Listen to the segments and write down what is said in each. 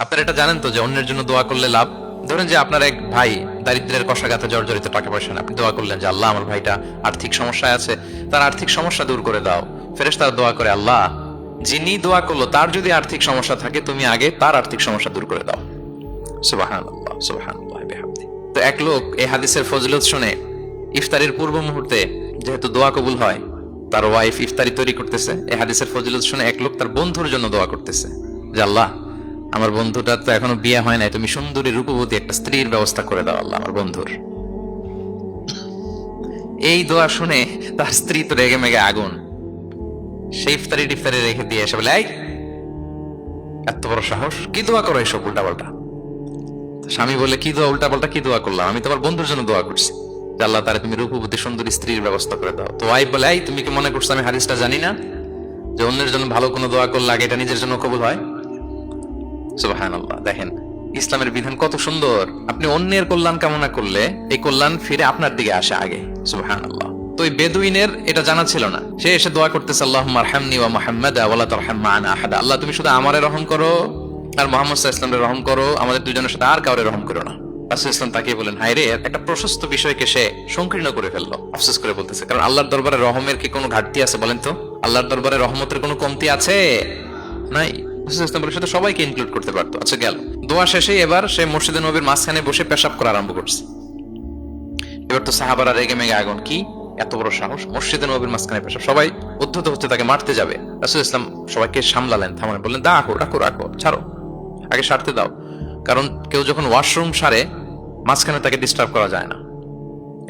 আপনারা এটা জানেন তো যে অন্যের জন্য দোয়া করলে লাভ। ধরেন যে আপনার এক ভাই দারিদ্র্যের কষাঘাতে জর্জরিত, টাকা পয়সা না, আপনি দোয়া করলেন যে আল্লাহ আমার ভাইটা আর্থিক সমস্যায় আছে, তার আর্থিক সমস্যা দূর করে দাও। ফেরেশতারা দোয়া করে, আল্লাহ যিনি দোয়া করলো তার যদি আর্থিক সমস্যা থাকে তুমি আগে তার আর্থিক সমস্যা দূর করে দাও। সুবহানাল্লাহ সুবহানাল্লাহ বিহামদি। তো এক লোক এই হাদিসের ফজিলত শুনে ইফতারির পূর্ব মুহূর্তে, যেহেতু দোয়া কবুল হয়, তার ওয়াইফ ইফতারি তৈরি করতেছে, এই হাদিসের ফজিলত শুনে এক লোক তার বন্ধুর জন্য দোয়া করতেছে যে আল্লাহ আমার বন্ধুটার তো এখনো বিয়ে হয় নাই, তুমি সুন্দরী রূপবতী একটা স্ত্রীর ব্যবস্থা করে দাও আল্লাহ আমার বন্ধুর। এই দোয়া শুনে তার স্ত্রী তো রেগে মেগে আগুন, সেই ইফতারি টিফতারি রেখে দিয়ে এসে বলে, এই এত বড় সাহস, কি দোয়া করো এসব উল্টাপাল্টা। স্বামী বলে, কি দোয়া উল্টাপাল্টা, কি দোয়া করলাম, আমি তোমার বন্ধুর জন্য দোয়া করছি যে আল্লাহ তারে তুমি রূপবতী সুন্দরী স্ত্রীর ব্যবস্থা করে দাও। তো ওয়াইফ বলে, এই তুমি কি মনে করছো আমি হাদিসটা জানি না যে অন্যের জন্য ভালো কোনো দোয়া করলে আগে এটা নিজের জন্য কবুল হয়? সুবহানাল্লাহ। দেখেন ইসলামের বিধান কত সুন্দর। আপনি অন্যের কল্যাণ কামনা করলে এই কল্যাণ ফিরে আপনার দিকে আসে আগে। সুবহানাল্লাহ। তো এই বেদুইনের এটা জানা ছিল না, সে এসে দোয়া করতেছে, আল্লাহুম্মা আরহামনি ওয়া মুহাম্মাদা ওয়া লা তারহাম মা'ানা আহাদা। আল্লাহ তুমি শুধু আমারে রহম করো আর মুহাম্মদ সাল্লাল্লাহু আলাইহি ওয়াসাল্লামের রহম করো, আমাদের দুজনের সাথে আর কাউরে রহম করো না। রাসূল ইসলাম তাকে বলেন, হায় রে, একটা প্রশস্ত বিষয়কে সে সংকীর্ণ করে ফেললো। আফসোস করে বলতেছে, কারণ আল্লাহর দরবারে রহমের কি কোনো ঘাটতি আছে বলেন তো? আল্লাহর দরবারে রহমতের কোনো কমতি আছে? নাই। সাথে সবাইকে ইনক্লুড করতে পারতো। আচ্ছা গেল, দোয়া শেষে এবার সে মসজিদে নবীর মাঝখানে বসে পেশাব করা আরম্ভ করছে। এবার তো সাহাবারা রেগে মেগে আগুন, কি এত বড় সাহস, মসজিদে নবীর মাঝখানে পেশাব। সবাই উদ্ধত হচ্ছে, তাকে মারতে যাবে। রাসূল ইসলাম সবাইকে সামলালেন, থামালেন, বললেন, রাখো রাখো রাখো, ছাড়ো, আগে সারতে দাও। কারণ কেউ যখন ওয়াশরুম সারে মাঝখানে তাকে ডিস্টার্ব করা যায় না,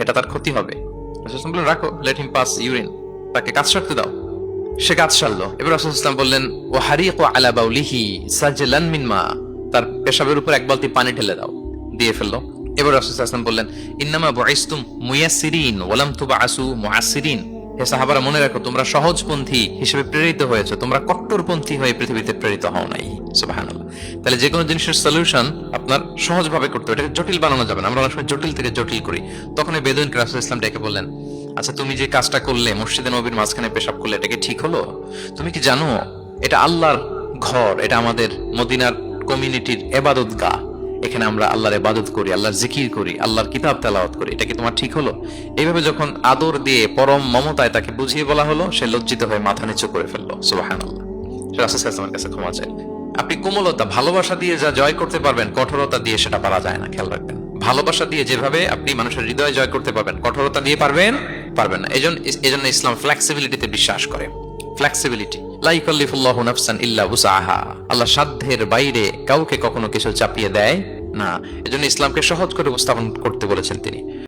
এটা তার ক্ষতি হবে। রাসূল ইসলাম বললেন, রাখো, লেট হিম পাস ইউরিন, তাকে কাজ সারতে দাও। সে কাজ সারলো। এবার রাসূল ইসলাম বললেন, ও হারিকু আলা বাউলিহি সাজলান মিন মা, তার পেশাবের উপর এক বালতি পানি ঢেলে দাও, দিয়ে ফেললো। এবার রাসূল ইসলাম বললেন, ইন্নামা বুইসতুম মুয়াসসিরিন ওয়া লাম তুবআসু মুআসসিরিন। হে সাহাবারা, মনে রাখো তোমরা সহজপন্থী হিসেবে প্রেরিত হয়েছে, তোমরা কট্টরপন্থী হয়ে পৃথিবীতে প্রেরিত হও নাই। সুবহানাল্লাহ। তাহলে যে কোনো জিনিসের সলিউশন আপনার সহজভাবে করতে হবে, এটাকে জটিল বানানো যাবে না। আমরা অনেক সময় জটিল থেকে জটিল করি। তখন এই বেদুইনকে রাসূল ইসলাম ডেকে বললেন, আচ্ছা তুমি যে কাজটা করলে, মসজিদে নবীর মাঝখানে পেশাব করলে, এটা কি ঠিক হলো? তুমি কি জানো এটা আল্লাহর ঘর, এটা আমাদের মদিনার কমিউনিটির ইবাদতগাহ, এখানে আমরা আল্লাহর ইবাদত করি, আল্লাহর জিকির করি, আল্লাহর কিতাব তেলাওয়াত করি, এটা কি তোমার ঠিক হলো? এইভাবে যখন আদর দিয়ে পরম মমতায় তাকে বুঝিয়ে বলা হলো, সে লজ্জিত হয়ে মাথা নিচু করে ফেললো। সুবহানাল্লাহ। সে রাসূল সাল্লাল্লাহু আলাইহি ওয়াসাল্লামের কাছে ক্ষমা চাইল। আপনি কোমলতা, ভালোবাসা দিয়ে যা জয় করতে পারবেন, কঠোরতা দিয়ে সেটা পারা যায় না, খেয়াল রাখবেন। ভালোবাসা দিয়ে যেভাবে আপনি মানুষের হৃদয় জয় করতে পারবেন, কঠোরতা দিয়ে পারবেন না। এজন্য ইসলাম ফ্লেক্সিবিলিটিতে বিশ্বাস করে। ফ্লেক্সিবিলিটি, লা ইউকাল্লিফুল্লাহু নাফসান ইল্লা উসআহা। আল্লাহ সাধ্যের বাইরে কাউকে কখনো কিছু চাপিয়ে দেয় না। এজন্য ইসলামকে সহজ করে উপস্থাপন করতে বলেছেন তিনি।